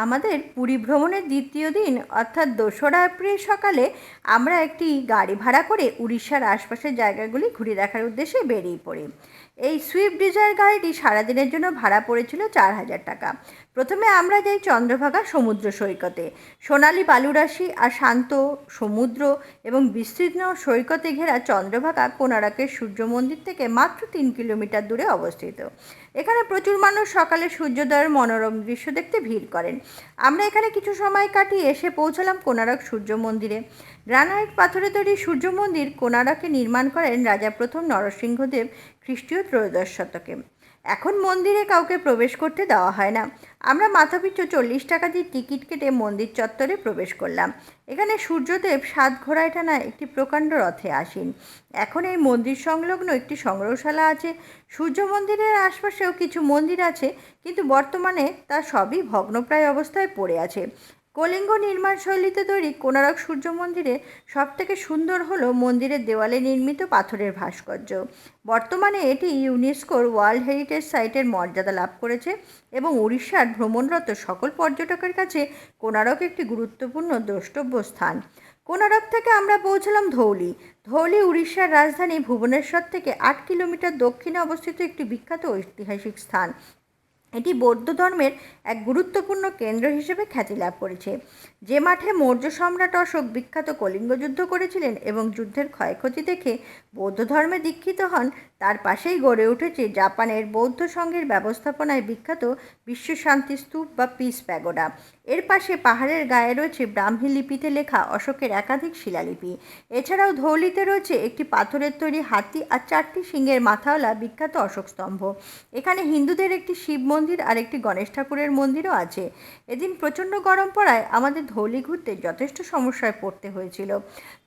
আমাদের পুরী ভ্রমণের দ্বিতীয় দিন অর্থাৎ ২রা এপ্রিল সকালে আমরা একটি গাড়ি ভাড়া করে উড়িষ্যার আশপাশের জায়গাগুলি ঘুরে দেখার উদ্দেশ্যে বেরিয়ে পড়ি। এই সুইফট ডিজায়ার গাড়িটি সারাদিনের জন্য ভাড়া পড়েছিল ৪,০০০ টাকা। প্রথমে আমরা যাই চন্দ্রভাগা সমুদ্র সৈকতে। সোনালি বালুরাশি আর শান্ত সমুদ্র এবং বিস্তীর্ণ সৈকতে ঘেরা চন্দ্রভাগা কোণারকের সূর্য মন্দির থেকে মাত্র ৩ কিলোমিটার দূরে অবস্থিত। এখানে প্রচুর মানুষ সকালে সূর্যোদয়ের মনোরম দৃশ্য দেখতে ভিড় করেন। আমরা এখানে কিছু সময় কাটিয়ে এসে পৌঁছলাম কোণারক সূর্য মন্দিরে। গ্রানাইট পাথরে তৈরি সূর্য মন্দির কোণারকে নির্মাণ করেন রাজা প্রথম নরসিংহদেব খ্রিস্টীয় ত্রয়োদশ শতকে। এখন মন্দিরে কাউকে প্রবেশ করতে দেওয়া হয় না। আমরা মাথাপিছু ৪০ টাকা দিয়ে টিকিট কেটে মন্দির চত্বরে প্রবেশ করলাম। এখানে সূর্যদেব ৭ ঘোড়ায় টানা একটি প্রকাণ্ড রথে আসেন। এখন এই মন্দির সংলগ্ন একটি সংগ্রহশালা আছে। সূর্য মন্দিরের আশপাশেও কিছু মন্দির আছে, কিন্তু বর্তমানে তা সবই ভগ্নপ্রায় অবস্থায় পড়ে আছে। কলিঙ্গ নির্মাণ শৈলীতে তৈরি কোণারক সূর্য মন্দিরে সবথেকে সুন্দর হলো মন্দিরের দেওয়ালে নির্মিত পাথরের ভাস্কর্য। বর্তমানে এটি ইউনেস্কোর ওয়ার্ল্ড হেরিটেজ সাইটের মর্যাদা লাভ করেছে এবং উড়িষ্যার ভ্রমণরত সকল পর্যটকের কাছে কোণারক একটি গুরুত্বপূর্ণ দ্রষ্টব্য স্থান। কোণারক থেকে আমরা পৌঁছলাম ধৌলি। ধৌলি উড়িষ্যার রাজধানী ভুবনেশ্বর থেকে ৮ কিলোমিটার দক্ষিণে অবস্থিত একটি বিখ্যাত ঐতিহাসিক স্থান। এটি বৌদ্ধ ধর্মের এক গুরুত্বপূর্ণ কেন্দ্র হিসেবে খ্যাতি লাভ করেছে, যে মাঠে মৌর্য সম্রাট অশোক বিখ্যাত কলিঙ্গ যুদ্ধ করেছিলেন এবং যুদ্ধের ক্ষয়ক্ষতি দেখে বৌদ্ধ ধর্মে দীক্ষিত হন। তার পাশেই গড়ে উঠেছে জাপানের বৌদ্ধ সংঘের ব্যবস্থাপনায় বিখ্যাত বিশ্বশান্তি স্তূপ বা পিস প্যাগোডা। এর পাশে পাহাড়ের গায়ে রয়েছে ব্রাহ্মী লিপিতে লেখা অশোকের একাধিক শিলালিপি। এছাড়াও ধৌলিতে রয়েছে একটি পাথরের তৈরি হাতি আর ৪টি সিংহের মাথাওয়ালা বিখ্যাত অশোক স্তম্ভ। এখানে হিন্দুদের একটি শিব মন্দির আর একটি গণেশ ঠাকুরের মন্দিরও আছে। এদিন প্রচণ্ড গরম পড়ায় আমাদের ধৌলি ঘুরতে যথেষ্ট সমস্যায় পড়তে হয়েছিল।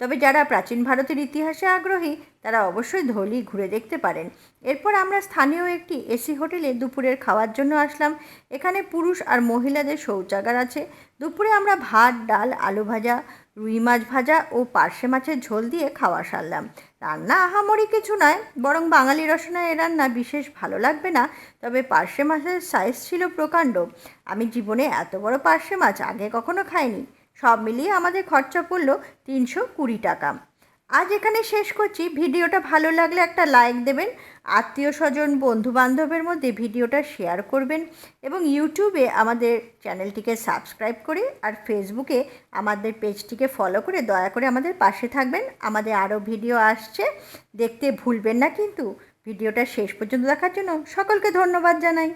তবে যারা প্রাচীন ভারতের ইতিহাসে আগ্রহী তারা অবশ্যই ধৌলি ঘুরে দেখতে পারেন। এরপর আমরা স্থানীয় একটি এসি হোটেলে দুপুরের খাওয়ার জন্য আসলাম। এখানে পুরুষ আর মহিলাদের শৌচাগার আছে। দুপুরে আমরা ভাত, ডাল, আলু ভাজা, রুই মাছ ভাজা ও পার্শে মাছের ঝোল দিয়ে খাওয়া সারলাম। রান্না আহামরি কিছু নয়, বরং বাঙালি রসনায় এ রান্না বিশেষ ভালো লাগবে না, তবে পার্শে মাছের সাইজ ছিল প্রকাণ্ড। আমি জীবনে এত বড় পার্শে মাছ আগে কখনো খাইনি। সব মিলিয়ে আমাদের খরচা পড়ল ৩২০ টাকা। আজ এখানে শেষ করছি। ভিডিওটা ভালো লাগলে একটা লাইক দেবেন, আত্মীয় স্বজন বন্ধুবান্ধবের মধ্যে ভিডিওটা শেয়ার করবেন এবং ইউটিউবে আমাদের চ্যানেলটিকে সাবস্ক্রাইব করে আর ফেসবুকে আমাদের পেজটিকে ফলো করে দয়া করে আমাদের পাশে থাকবেন। আমাদের আরও ভিডিও আসছে, দেখতে ভুলবেন না কিন্তু। ভিডিওটা শেষ পর্যন্ত দেখার জন্য সকলকে ধন্যবাদ জানাই।